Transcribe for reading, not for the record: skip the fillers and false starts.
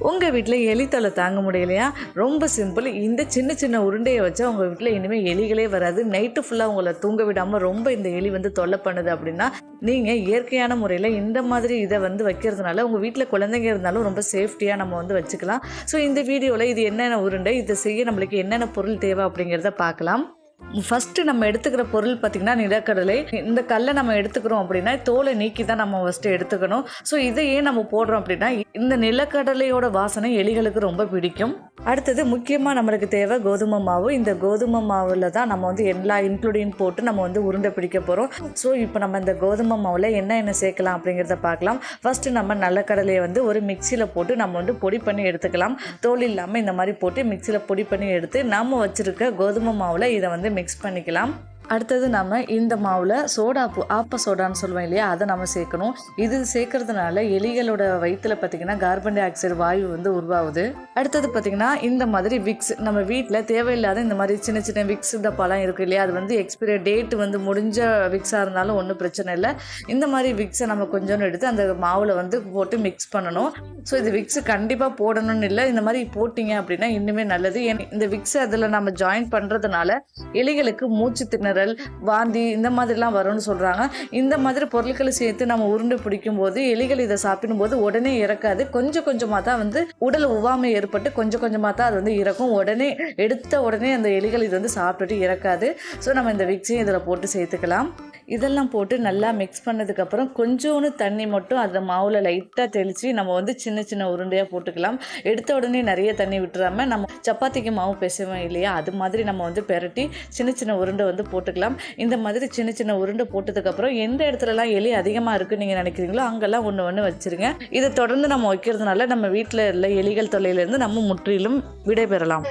உங்கள் வீட்டில் எலி தொல்லை தாங்க முடியலையா? ரொம்ப சிம்பிள். இந்த சின்ன சின்ன உருண்டையை வச்சா உங்கள் வீட்டில் இனிமேல் எலிகளே வராது. நைட்டு ஃபுல்லாக உங்களை தூங்க விடாமல் ரொம்ப இந்த எலி தொல்லை பண்ணுது அப்படின்னா, நீங்கள் இயற்கையான முறையில் இந்த மாதிரி இதை வைக்கிறதுனால உங்கள் வீட்டில் குழந்தைங்க இருந்தாலும் ரொம்ப சேஃப்டியாக நம்ம வச்சுக்கலாம். ஸோ இந்த வீடியோவில் இது என்னென்ன உருண்டை, இதை செய்ய நம்மளுக்கு என்னென்ன பொருள் தேவை அப்படிங்கிறத பார்க்கலாம். ஃபஸ்ட்டு நம்ம எடுத்துக்கிற பொருள் பார்த்திங்கன்னா நிலக்கடலை. இந்த கல்லை நம்ம எடுத்துக்கிறோம் அப்படின்னா தோலை நீக்கி தான் நம்ம ஃபஸ்ட்டு எடுத்துக்கணும். ஸோ இதை ஏன் நம்ம போடுறோம் அப்படின்னா, இந்த நிலக்கடலையோட வாசனை எலிகளுக்கு ரொம்ப பிடிக்கும். அடுத்தது முக்கியமாக நம்மளுக்கு தேவை கோதுமை மாவு. இந்த கோதுமை மாவில் தான் நம்ம எல்லா இன்க்ளூடிங் போட்டு நம்ம உருண்டை பிடிக்க போகிறோம். ஸோ இப்போ நம்ம இந்த கோதுமை மாவில் என்ன சேர்க்கலாம் அப்படிங்கிறத பார்க்கலாம். ஃபஸ்ட்டு நம்ம நிலக்கடலையை ஒரு மிக்சியில் போட்டு நம்ம பொடி பண்ணி எடுத்துக்கலாம். தோல் இல்லாமல் இந்த மாதிரி போட்டு மிக்சியில் பொடி பண்ணி எடுத்து நம்ம வச்சுருக்க கோதுமை மாவில் இதை மிக்ஸ் பண்ணிக்கலாம். அடுத்தது நம்ம இந்த மாவில் சோடாப்பு, ஆப்ப சோடான்னு சொல்லுவோம் இல்லையா, அதை நம்ம சேர்க்கணும். இது சேர்க்கறதுனால எலிகளோட வயிற்றில் பார்த்திங்கன்னா கார்பன் டை ஆக்சைடு வாயு உருவாகுது. அடுத்தது பார்த்திங்கன்னா இந்த மாதிரி விக்ஸ், நம்ம வீட்டில் தேவையில்லாத இந்த மாதிரி சின்ன சின்ன விக்ஸ் டப்பாலாம் இருக்குது இல்லையா, அது எக்ஸ்பைரி டேட் முடிஞ்ச விக்ஸாக இருந்தாலும் ஒன்றும் பிரச்சனை இல்லை. இந்த மாதிரி விக்ஸை நம்ம கொஞ்சோன்னு எடுத்து அந்த மாவில் போட்டு மிக்ஸ் பண்ணணும். ஸோ இது விக்ஸு கண்டிப்பாக போடணும்னு இல்லை, இந்த மாதிரி போட்டிங்க அப்படின்னா இன்னுமே நல்லது. இந்த விக்ஸை அதில் நம்ம ஜாயின் பண்ணுறதுனால எலிகளுக்கு மூச்சு திணறல், வாந்தி இந்த மாதிரிலாம் வரும்னு சொல்கிறாங்க. இந்த மாதிரி பொருட்களை சேர்த்து நம்ம உருண்டை பிடிக்கும் போது எலிகள் இதை சாப்பிடும்போது உடனே இறக்காது. கொஞ்சம் கொஞ்சமாக தான் உடல் உவாமை ஏற்பட்டு கொஞ்சம் கொஞ்சமாக தான் அது இறக்கும். உடனே எடுத்த உடனே அந்த எலிகள் இது சாப்பிட்டுட்டு இறக்காது. ஸோ நம்ம இந்த விக்ஸையும் இதில் போட்டு சேர்த்துக்கலாம். இதெல்லாம் போட்டு நல்லா மிக்ஸ் பண்ணதுக்கப்புறம் கொஞ்சோன்னு தண்ணி மட்டும் அந்த மாவில் லைட்டாக தெளித்து நம்ம சின்ன சின்ன உருண்டையாக போட்டுக்கலாம். எடுத்த உடனே நிறைய தண்ணி விட்டுறாமல் நம்ம சப்பாத்திக்கு மாவு பிசைவோம் இல்லையா, அது மாதிரி நம்ம பெரட்டி சின்ன சின்ன உருண்டை போட்டுக்கலாம். இந்த மாதிரி சின்ன சின்ன உருண்டை போட்டதுக்கப்புறம் எந்த இடத்துலலாம் எலி அதிகமாக இருக்குன்னு நீங்கள் நினைக்கிறீங்களோ அங்கெல்லாம் ஒன்று வச்சுருங்க. இதை தொடர்ந்து நம்ம வைக்கிறதுனால நம்ம வீட்டில் உள்ள எலிகள் தொல்லையிலேருந்து நம்ம முற்றிலும் விடைபெறலாம்.